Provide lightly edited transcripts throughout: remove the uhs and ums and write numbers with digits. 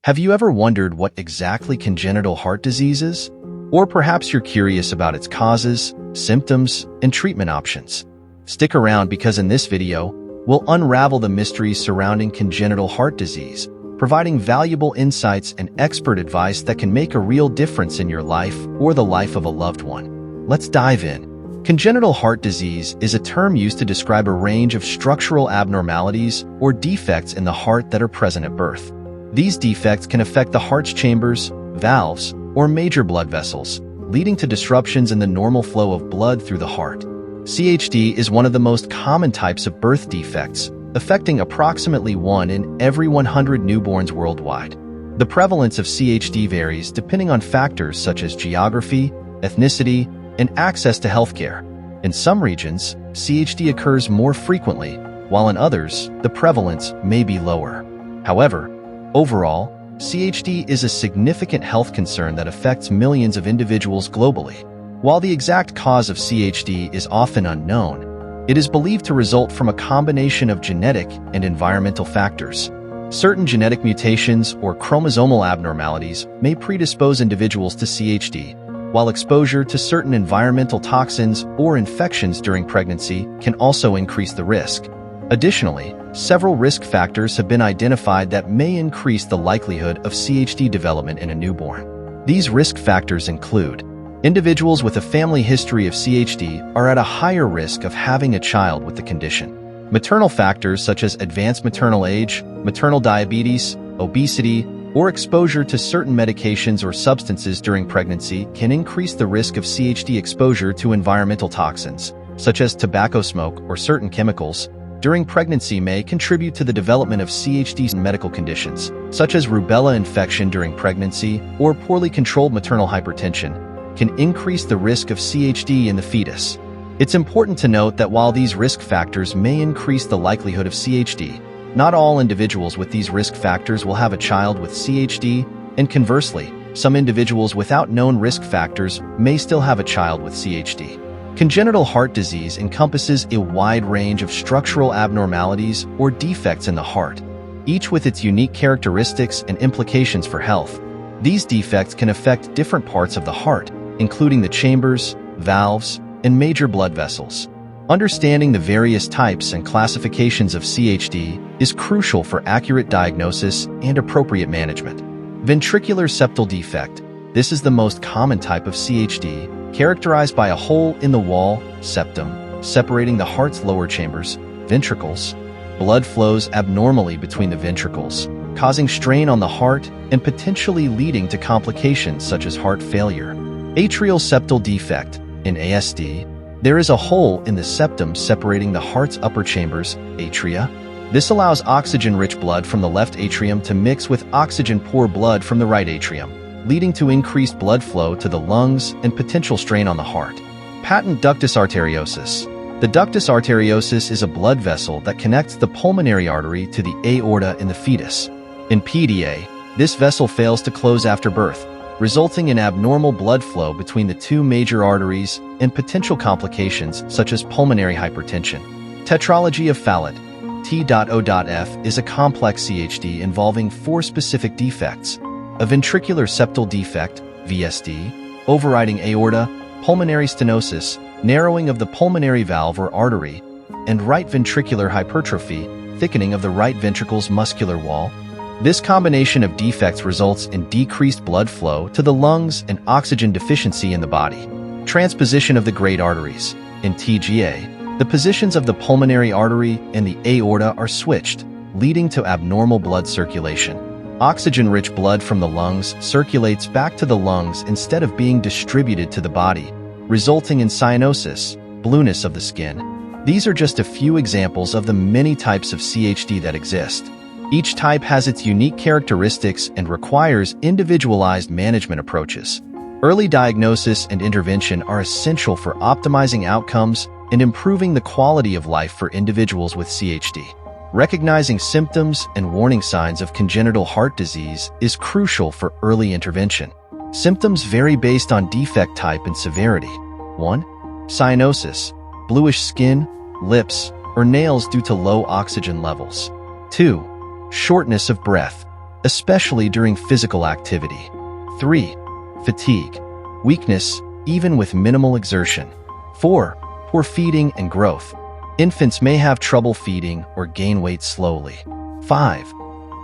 Have you ever wondered what exactly congenital heart disease is? Or perhaps you're curious about its causes, symptoms, and treatment options. Stick around because in this video, we'll unravel the mysteries surrounding congenital heart disease, providing valuable insights and expert advice that can make a real difference in your life or the life of a loved one. Let's dive in. Congenital heart disease is a term used to describe a range of structural abnormalities or defects in the heart that are present at birth. These defects can affect the heart's chambers, valves, or major blood vessels, leading to disruptions in the normal flow of blood through the heart. CHD is one of the most common types of birth defects, affecting approximately 1 in every 100 newborns worldwide. The prevalence of CHD varies depending on factors such as geography, ethnicity, and access to healthcare. In some regions, CHD occurs more frequently, while in others, the prevalence may be lower. However, overall, CHD is a significant health concern that affects millions of individuals globally. While the exact cause of CHD is often unknown, it is believed to result from a combination of genetic and environmental factors. Certain genetic mutations or chromosomal abnormalities may predispose individuals to CHD, while exposure to certain environmental toxins or infections during pregnancy can also increase the risk. Additionally, several risk factors have been identified that may increase the likelihood of CHD development in a newborn. These risk factors include individuals with a family history of CHD are at a higher risk of having a child with the condition. Maternal factors such as advanced maternal age, maternal diabetes, obesity, or exposure to certain medications or substances during pregnancy can increase the risk of CHD. Exposure to environmental toxins, such as tobacco smoke or certain chemicals, during pregnancy may contribute to the development of CHD. Medical conditions, such as rubella infection during pregnancy or poorly controlled maternal hypertension, can increase the risk of CHD in the fetus. It's important to note that while these risk factors may increase the likelihood of CHD, not all individuals with these risk factors will have a child with CHD, and conversely, some individuals without known risk factors may still have a child with CHD. Congenital heart disease encompasses a wide range of structural abnormalities or defects in the heart, each with its unique characteristics and implications for health. These defects can affect different parts of the heart, including the chambers, valves, and major blood vessels. Understanding the various types and classifications of CHD is crucial for accurate diagnosis and appropriate management. Ventricular septal defect. This is the most common type of CHD, characterized by a hole in the wall, septum, separating the heart's lower chambers, ventricles. Blood flows abnormally between the ventricles, causing strain on the heart and potentially leading to complications such as heart failure. Atrial septal defect. In ASD, there is a hole in the septum separating the heart's upper chambers, atria. This allows oxygen-rich blood from the left atrium to mix with oxygen-poor blood from the right atrium, leading to increased blood flow to the lungs and potential strain on the heart. Patent ductus arteriosus. The ductus arteriosus is a blood vessel that connects the pulmonary artery to the aorta in the fetus. In PDA, this vessel fails to close after birth, resulting in abnormal blood flow between the two major arteries and potential complications such as pulmonary hypertension. Tetralogy of Fallot, T.O.F, is a complex CHD involving 4 specific defects: a ventricular septal defect, VSD, overriding aorta, pulmonary stenosis, narrowing of the pulmonary valve or artery, and right ventricular hypertrophy, thickening of the right ventricle's muscular wall. This combination of defects results in decreased blood flow to the lungs and oxygen deficiency in the body. Transposition of the great arteries. In TGA, the positions of the pulmonary artery and the aorta are switched, leading to abnormal blood circulation. Oxygen-rich blood from the lungs circulates back to the lungs instead of being distributed to the body, resulting in cyanosis, blueness of the skin. These are just a few examples of the many types of CHD that exist. Each type has its unique characteristics and requires individualized management approaches. Early diagnosis and intervention are essential for optimizing outcomes and improving the quality of life for individuals with CHD. Recognizing symptoms and warning signs of congenital heart disease is crucial for early intervention. Symptoms vary based on defect type and severity. 1. Cyanosis, bluish skin, lips, or nails due to low oxygen levels. 2. Shortness of breath, especially during physical activity. 3. Fatigue, weakness, even with minimal exertion. 4. Poor feeding and growth. Infants may have trouble feeding or gain weight slowly. 5.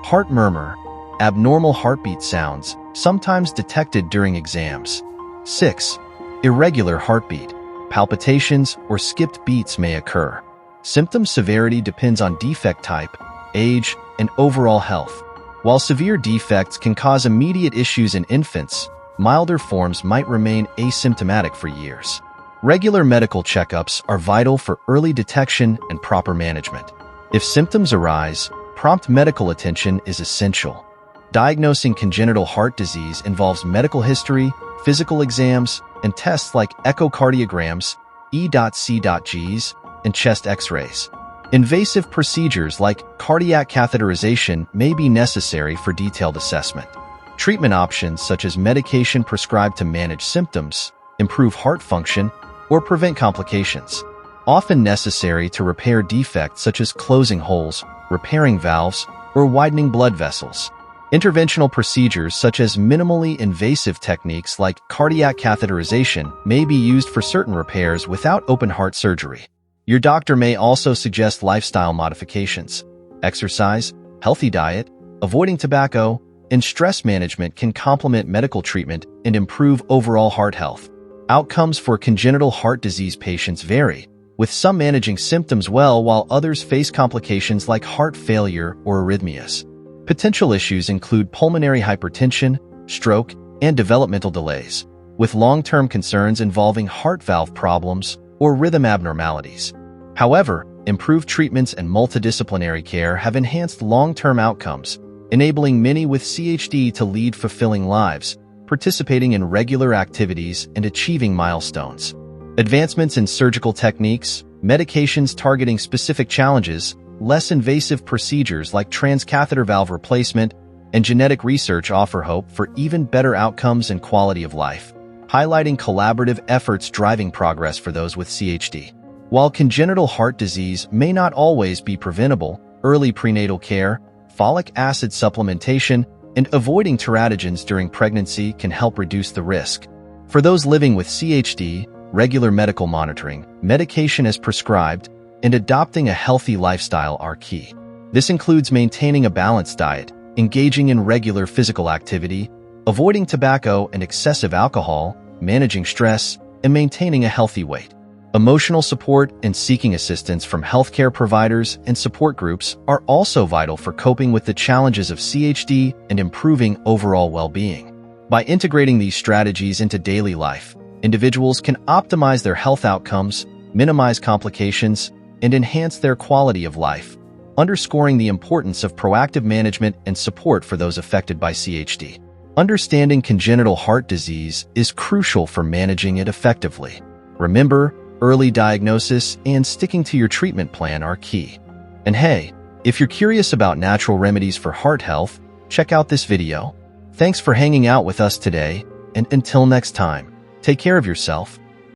Heart murmur, abnormal heartbeat sounds, sometimes detected during exams. 6. Irregular heartbeat, palpitations or skipped beats may occur. Symptom severity depends on defect type, age, and overall health. While severe defects can cause immediate issues in infants, milder forms might remain asymptomatic for years. Regular medical checkups are vital for early detection and proper management. If symptoms arise, prompt medical attention is essential. Diagnosing congenital heart disease involves medical history, physical exams, and tests like echocardiograms, E.C.Gs, and chest X-rays. Invasive procedures like cardiac catheterization may be necessary for detailed assessment. Treatment options such as medication prescribed to manage symptoms, improve heart function, or prevent complications, often necessary to repair defects such as closing holes, repairing valves, or widening blood vessels. Interventional procedures such as minimally invasive techniques like cardiac catheterization may be used for certain repairs without open heart surgery. Your doctor may also suggest lifestyle modifications. Exercise, healthy diet, avoiding tobacco, and stress management can complement medical treatment and improve overall heart health. Outcomes for congenital heart disease patients vary, with some managing symptoms well while others face complications like heart failure or arrhythmias. Potential issues include pulmonary hypertension, stroke, and developmental delays, with long-term concerns involving heart valve problems or rhythm abnormalities. However, improved treatments and multidisciplinary care have enhanced long-term outcomes, enabling many with CHD to lead fulfilling lives, participating in regular activities and achieving milestones. Advancements in surgical techniques, medications targeting specific challenges, less invasive procedures like transcatheter valve replacement, and genetic research offer hope for even better outcomes and quality of life, highlighting collaborative efforts driving progress for those with CHD. While congenital heart disease may not always be preventable, early prenatal care, folic acid supplementation, and avoiding teratogens during pregnancy can help reduce the risk. For those living with CHD, regular medical monitoring, medication as prescribed, and adopting a healthy lifestyle are key. This includes maintaining a balanced diet, engaging in regular physical activity, avoiding tobacco and excessive alcohol, managing stress, and maintaining a healthy weight. Emotional support and seeking assistance from healthcare providers and support groups are also vital for coping with the challenges of CHD and improving overall well-being. By integrating these strategies into daily life, individuals can optimize their health outcomes, minimize complications, and enhance their quality of life, underscoring the importance of proactive management and support for those affected by CHD. Understanding congenital heart disease is crucial for managing it effectively. Remember, early diagnosis and sticking to your treatment plan are key. And hey, if you're curious about natural remedies for heart health, check out this video. Thanks for hanging out with us today, and until next time, take care of yourself